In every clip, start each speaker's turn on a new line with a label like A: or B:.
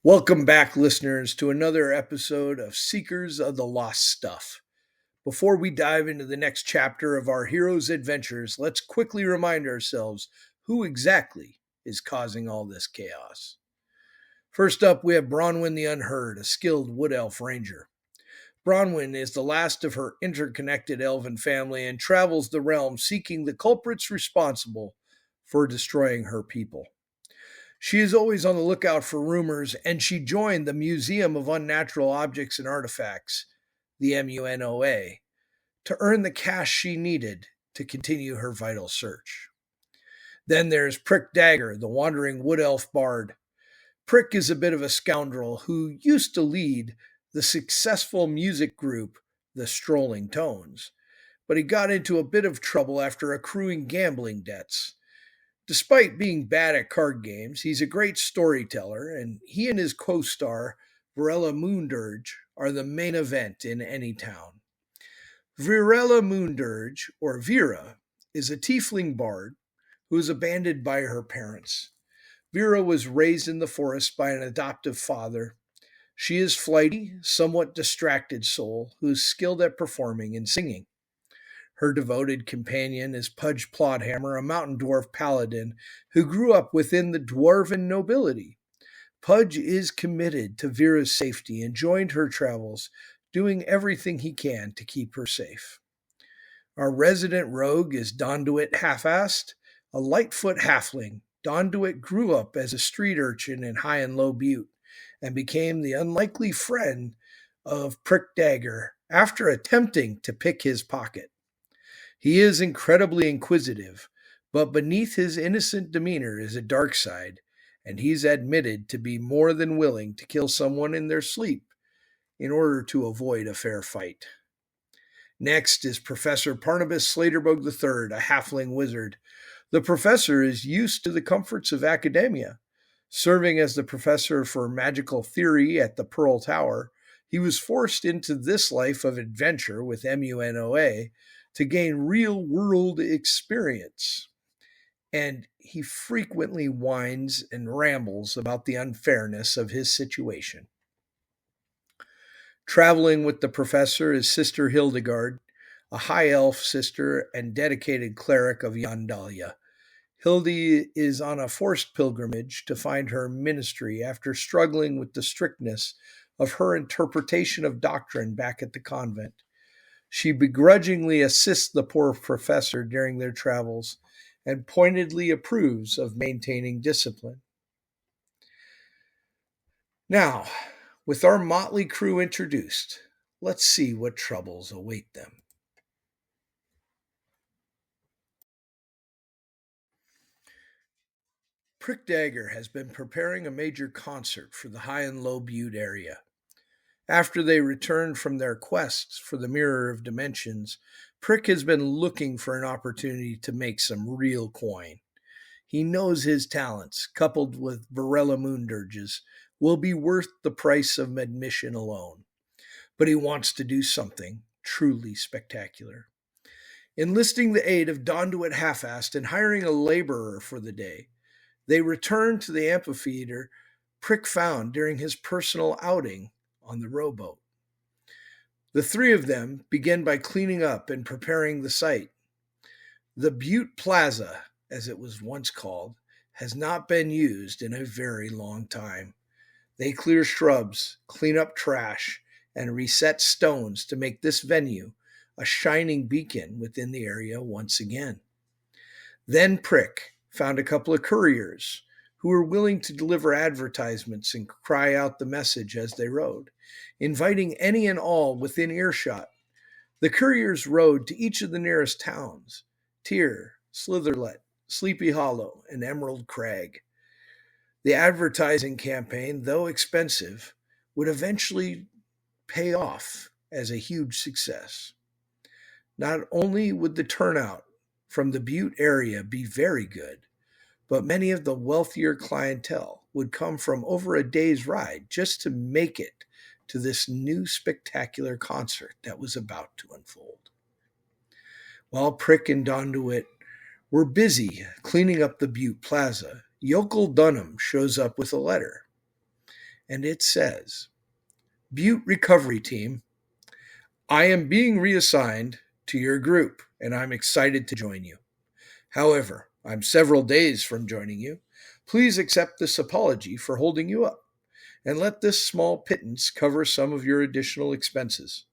A: Welcome back, listeners, to another episode of Seekers of the Lost Stuff. Before we dive into the next chapter of our hero's adventures, let's quickly remind ourselves who exactly is causing all this chaos. First up, we have Bronwyn the Unheard, a skilled wood elf ranger. Bronwyn is the last of her interconnected elven family and travels the realm seeking the culprits responsible for destroying her people. She is always on the lookout for rumors, and she joined the Museum of Unnatural Objects and Artifacts, the MUNOA, to earn the cash she needed to continue her vital search. Then there's Prick Dagger, the wandering wood elf bard. Prick is a bit of a scoundrel who used to lead the successful music group, the Strolling Tones, but he got into a bit of trouble after accruing gambling debts. Despite being bad at card games, he's a great storyteller, and he and his co star, Virella Moondirge, are the main event in any town. Virella Moondirge, or Vera, is a tiefling bard who is abandoned by her parents. Vera was raised in the forest by an adoptive father. She is flighty, somewhat distracted soul who is skilled at performing and singing. Her devoted companion is Pudge Plodhammer, a mountain dwarf paladin who grew up within the dwarven nobility. Pudge is committed to Vera's safety and joined her travels, doing everything he can to keep her safe. Our resident rogue is Donduit Half-Assed, a Lightfoot halfling. Donduit grew up as a street urchin in High and Low Butte and became the unlikely friend of Prick Dagger after attempting to pick his pocket. He is incredibly inquisitive, but beneath his innocent demeanor is a dark side, and he's admitted to be more than willing to kill someone in their sleep in order to avoid a fair fight. Next is Professor Barnabas Slaterbug III, a halfling wizard. The professor is used to the comforts of academia. Serving as the professor for magical theory at the Pearl Tower, he was forced into this life of adventure with MUNOA to gain real world experience. And he frequently whines and rambles about the unfairness of his situation. Traveling with the professor is Sister Hildegard, a high elf sister and dedicated cleric of Yandalia. Hildy is on a forced pilgrimage to find her ministry after struggling with the strictness of her interpretation of doctrine back at the convent. She begrudgingly assists the poor professor during their travels and pointedly approves of maintaining discipline. Now, with our motley crew introduced, let's see what troubles await them. Prick Dagger has been preparing a major concert for the High and Low Butte area. After they returned from their quests for the Mirror of Dimensions, Prick has been looking for an opportunity to make some real coin. He knows his talents, coupled with Varela Moondirge's, will be worth the price of admission alone. But he wants to do something truly spectacular. Enlisting the aid of Donduit Half-Assed and hiring a laborer for the day, they return to the amphitheater Prick found during his personal outing on the rowboat. The three of them begin by cleaning up and preparing the site. The Butte Plaza, as it was once called, has not been used in a very long time. They clear shrubs, clean up trash, and reset stones to make this venue a shining beacon within the area once again. Then Prick found a couple of couriers who were willing to deliver advertisements and cry out the message as they rode, inviting any and all within earshot. The couriers rode to each of the nearest towns: Tyr, Slitherlet, Sleepy Hollow, and Emerald Crag. The advertising campaign, though expensive, would eventually pay off as a huge success. Not only would the turnout from the Butte area be very good, but many of the wealthier clientele would come from over a day's ride just to make it to this new spectacular concert that was about to unfold. While Prick and Donduit were busy cleaning up the Butte Plaza, Yokel Dunham shows up with a letter. and it says, Butte Recovery Team, I am being reassigned to your group, and I'm excited to join you. However, I'm several days from joining you. Please accept this apology for holding you up, and let this small pittance cover some of your additional expenses.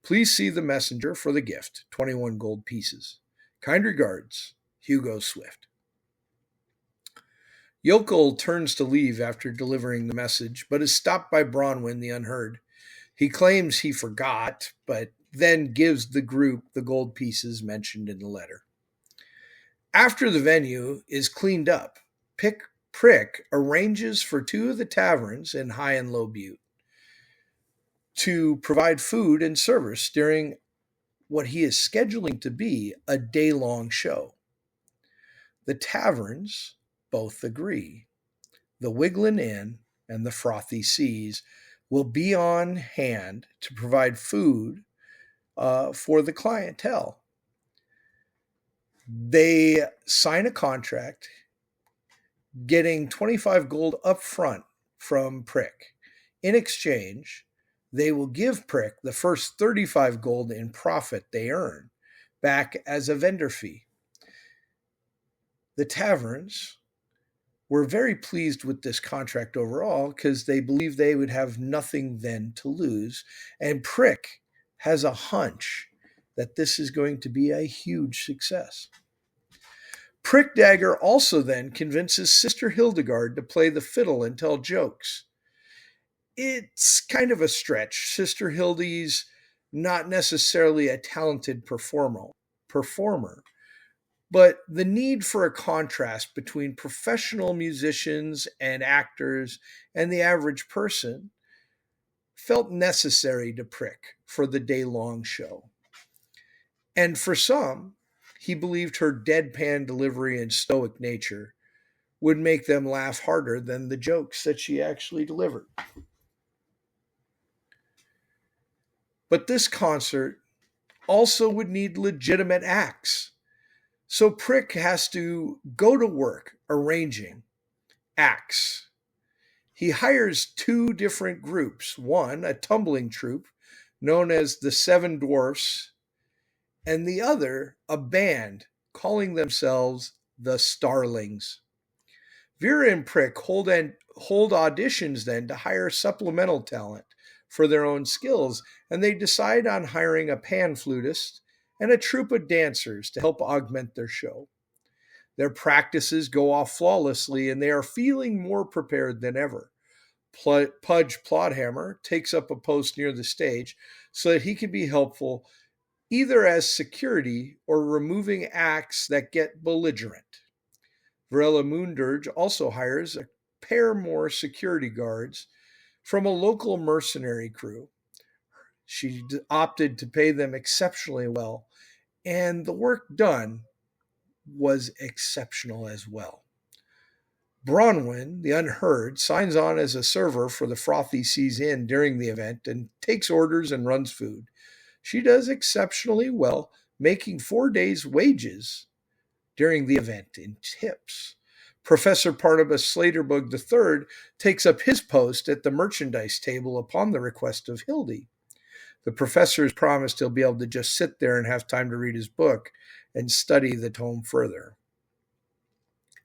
A: Please see the messenger for the gift, 21 gold pieces. Kind regards, Hugo Swift. Yokel turns to leave after delivering the message, but is stopped by Bronwyn the Unheard. He claims he forgot, but then gives the group the gold pieces mentioned in the letter. After the venue is cleaned up, Prick arranges for two of the taverns in High and Low Butte to provide food and service during what he is scheduling to be a day-long show. The taverns both agree. The Wigglin' Inn and the Frothy Seas will be on hand to provide food for the clientele. They sign a contract getting 25 gold up front from Prick. In exchange, they will give Prick the first 35 gold in profit they earn back as a vendor fee. The taverns were very pleased with this contract overall because they believe they would have nothing then to lose. And Prick has a hunch that this is going to be a huge success. Prick Dagger also then convinces Sister Hildegard to play the fiddle and tell jokes. It's kind of a stretch. Sister Hildy's not necessarily a talented performer, but the need for a contrast between professional musicians and actors and the average person felt necessary to Prick for the day-long show. And for some, he believed her deadpan delivery and stoic nature would make them laugh harder than the jokes that she actually delivered. But this concert also would need legitimate acts. So Prick has to go to work arranging acts. He hires two different groups. One, a tumbling troupe known as the Seven Dwarfs, and the other, a band calling themselves the Starlings. Vera and Prick hold auditions then to hire supplemental talent for their own skills, and they decide on hiring a pan flutist and a troupe of dancers to help augment their show. Their practices go off flawlessly, and they are feeling more prepared than ever. Pudge Plodhammer takes up a post near the stage so that he can be helpful either as security or removing acts that get belligerent. Varela Moondirge also hires a pair more security guards from a local mercenary crew. She opted to pay them exceptionally well, and the work done was exceptional as well. Bronwyn, the Unheard, signs on as a server for the Frothy Seas Inn during the event and takes orders and runs food. She does exceptionally well, making 4 days' wages during the event in tips. Professor Barnabas Slaterbug III takes up his post at the merchandise table upon the request of Hildy. The professor has promised he'll be able to just sit there and have time to read his book and study the tome further.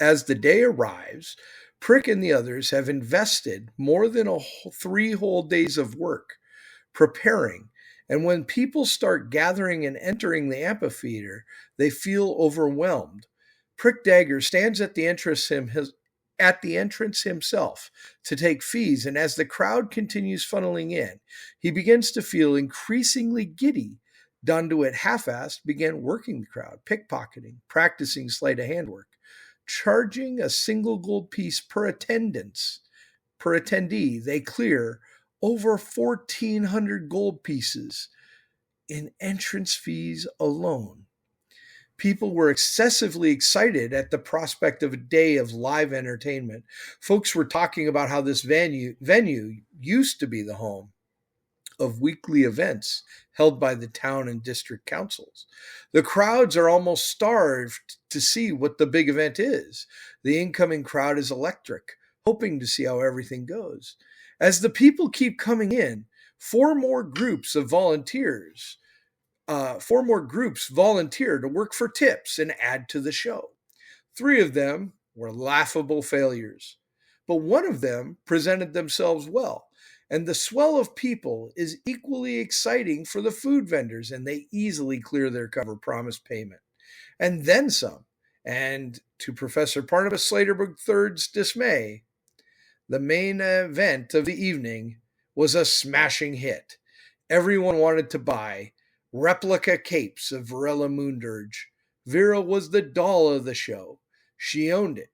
A: As the day arrives, Prick and the others have invested more than 3 whole days of work preparing, and when people start gathering and entering the amphitheater, they feel overwhelmed. Prick Dagger stands at the entrance himself to take fees, and as the crowd continues funneling in, he begins to feel increasingly giddy. Donduit half-assed began working the crowd, pickpocketing, practicing sleight of hand work, charging a single gold piece per attendee. They clear over 1,400 gold pieces in entrance fees alone. People were excessively excited at the prospect of a day of live entertainment. Folks were talking about how this venue used to be the home of weekly events held by the town and district councils. The crowds are almost starved to see what the big event is. The incoming crowd is electric, hoping to see how everything goes. As the people keep coming in, four more groups volunteer to work for tips and add to the show. Three of them were laughable failures, but one of them presented themselves well. And the swell of people is equally exciting for the food vendors, and they easily clear their cover promised payment. And then some. And to Professor Barnabas Slaterberg III's dismay, the main event of the evening was a smashing hit. Everyone wanted to buy replica capes of Varela Moondirge. Vera was the doll of the show. She owned it,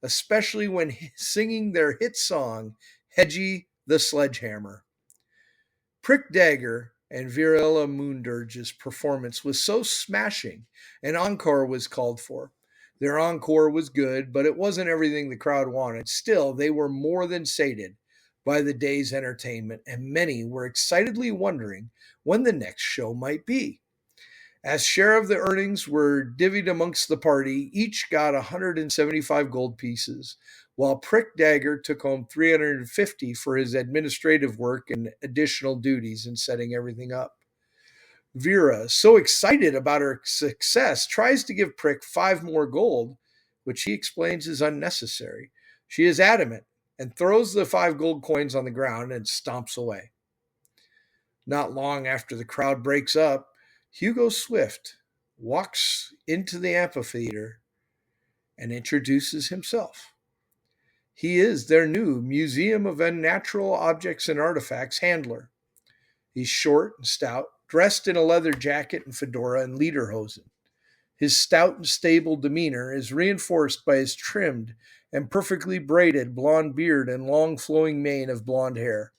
A: especially when singing their hit song, Hedgie the Sledgehammer. Prick Dagger and Virella Moondirge's performance was so smashing, an encore was called for. Their encore was good, but it wasn't everything the crowd wanted. Still, they were more than sated by the day's entertainment, and many were excitedly wondering when the next show might be. As share of the earnings were divvied amongst the party, each got 175 gold pieces, while Prick Dagger took home 350 for his administrative work and additional duties in setting everything up. Vera, so excited about her success, tries to give Prick 5 more gold, which he explains is unnecessary. She is adamant and throws the 5 gold coins on the ground and stomps away. Not long after the crowd breaks up, Hugo Swift walks into the amphitheater and introduces himself. He is their new Museum of Unnatural Objects and Artifacts handler. He's short and stout, dressed in a leather jacket and fedora and lederhosen. His stout and stable demeanor is reinforced by his trimmed and perfectly braided blonde beard and long flowing mane of blonde hair.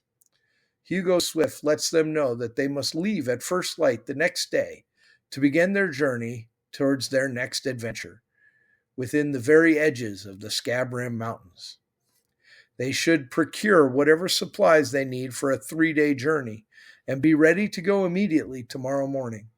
A: Hugo Swift lets them know that they must leave at first light the next day to begin their journey towards their next adventure, within the very edges of the Scab Rim Mountains. They should procure whatever supplies they need for a 3-day journey and be ready to go immediately tomorrow morning.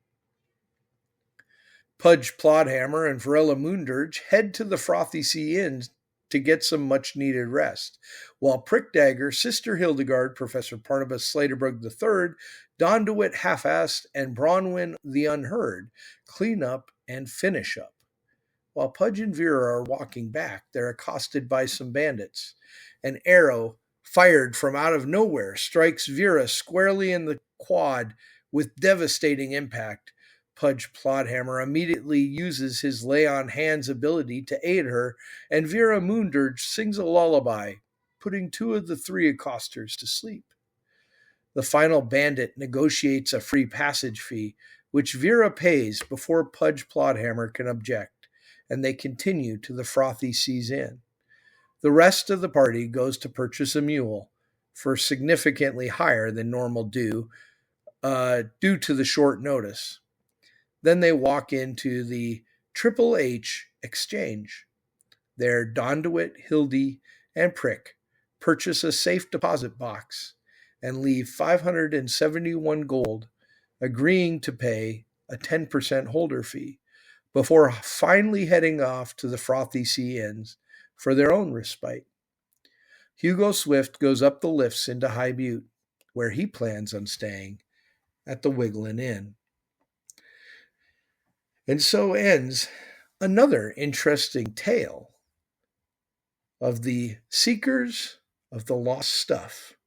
A: Pudge Plodhammer and Varela Moondirge head to the Frothy Sea Inn to get some much-needed rest, while Prick Dagger, Sister Hildegard, Professor Barnabas Slaterberg III, Don DeWitt Half-Assed, and Bronwyn the Unheard clean up and finish up. While Pudge and Vera are walking back, they're accosted by some bandits. An arrow fired from out of nowhere strikes Vera squarely in the quad with devastating impact. Pudge Plodhammer immediately uses his lay-on-hands ability to aid her, and Vera Moondirge sings a lullaby, putting 2 of the 3 accosters to sleep. The final bandit negotiates a free passage fee, which Vera pays before Pudge Plodhammer can object, and they continue to the Frothy Seas Inn. The rest of the party goes to purchase a mule for significantly higher than normal due to the short notice. Then they walk into the Triple H Exchange. There, Don DeWitt, Hildy, and Prick purchase a safe deposit box and leave 571 gold, agreeing to pay a 10% holder fee, before finally heading off to the Frothy Sea Inns for their own respite. Hugo Swift goes up the lifts into High Butte, where he plans on staying at the Wigglin' Inn. And so ends another interesting tale of the Seekers of the Lost Stuff.